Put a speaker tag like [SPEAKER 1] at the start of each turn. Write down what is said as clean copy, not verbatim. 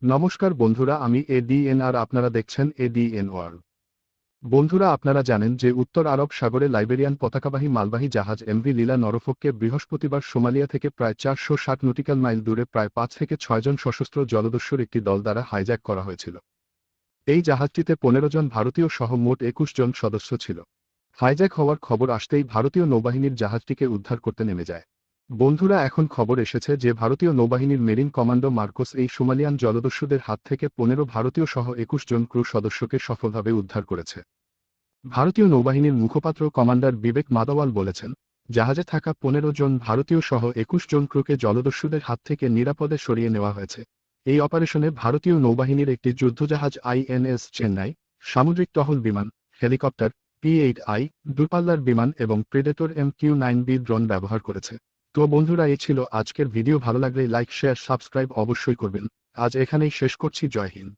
[SPEAKER 1] নমস্কার বন্ধুরা, আমি এডিএন আর আপনারা দেখছেন এডিএন ওয়ার্ল্ড। বন্ধুরা, আপনারা জানেন যে উত্তর আরব সাগরে লাইবেরিয়ান পতাকাবাহী মালবাহী জাহাজ এমভি লীলা নরফোককে বৃহস্পতিবার সোমালিয়া থেকে প্রায় 460 নটিক্যাল মাইল দূরে প্রায় 5 থেকে 6 জন সশস্ত্র জলদস্যুর একটি দল দ্বারা হাইজ্যাক করা হয়েছিল। এই জাহাজটিতে 15 জন ভারতীয় সহ মোট 21 জন সদস্য ছিল। হাইজ্যাক হওয়ার খবর আসতেই ভারতীয় নৌবাহিনীর জাহাজটিকে উদ্ধার করতে নেমে যায়। বন্ধুরা, এখন খবর এসেছে যে ভারতীয় নৌবাহিনীর মেরিন কমান্ডো মার্কোস এই সোমালিয়ান জলদস্যুদের হাত থেকে 15 ভারতীয় সহ 21 জন ক্রু সদস্যকে সফলভাবে উদ্ধার করেছে। ভারতীয় নৌবাহিনীর মুখপাত্র কমান্ডার বিবেক মাদওয়াল বলেছেন, জাহাজে থাকা 15 জন ভারতীয় সহ 21 জন ক্রুকে জলদস্যুদের হাত থেকে নিরাপদে সরিয়ে নেওয়া হয়েছে। এই অপারেশনে ভারতীয় নৌবাহিনীর একটি যুদ্ধজাহাজ আইএনএস চেন্নাই, সামুদ্রিক টহল বিমান, হেলিকপ্টার, P-8I, দূরপাল্লার বিমান এবং প্রেডেটর MQ-9B ড্রোন ব্যবহার করেছে। তো বন্ধুরা, এই ছিল আজকের ভিডিও। ভালো লাগলে লাইক শেয়ার সাবস্ক্রাইব অবশ্যই করবেন। আজ এখানেই শেষ করছি। জয় হিন্দ।